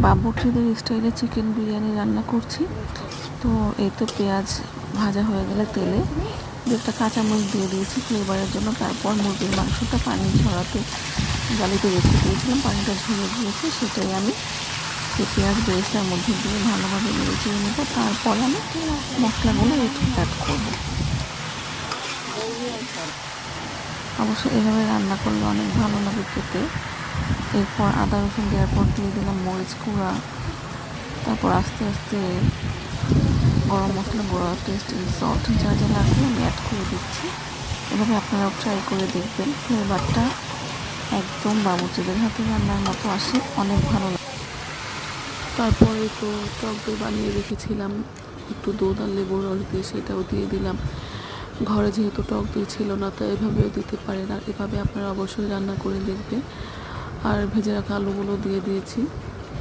বাবুর্চিদের স্টাইলে চিকেন বিরিয়ানি রান্না করছি। তো এই তো পেঁয়াজ ভাজা হয়ে গেলে তেলে একটা কাঁচামরিচ দিয়ে দিয়েছি ফ্লেভারের জন্য। তারপর মুরগির মাংসটা পানি ঝরাতে জালিতে রেখে দিয়েছিলাম, পানিটা ঝরে গিয়েছে, সেটাই আমি সেই পেঁয়াজ বেরেস্তার মধ্যে দিয়ে ভালোভাবে নেড়ে চেড়ে নেব। তারপর আমি মশলাগুলো অ্যাড করবো। অবশ্য এভাবে রান্না করলে অনেক ভালো লাগে খেতে। এরপর আদা রসুন দেওয়ার পর দিয়ে দিলাম মরিচ গুঁড়া, তারপর আস্তে আস্তে গরম মশলা গুঁড়া, টেস্টিং সল্ট যা যা লাগবে আমি অ্যাড করে দিচ্ছি। এভাবে আপনারাও ট্রাই করে দেখবেন, ফ্লেভারটা একদম বাবুর্চিদের হাতে রান্নার মতো আসে, অনেক ভালো লাগে। তারপরে তো টক দই বানিয়ে রেখেছিলাম একটু দুধ আর লেবুর রস দিয়ে, সেটাও দিয়ে দিলাম। ঘরে যেহেতু টক দই ছিল না, তো এভাবেও দিতে পারেন, আর এভাবে আপনারা অবশ্যই রান্না করে দেখবেন। আর ভেজে রাখা আলুগুলো দিয়ে দিয়েছি।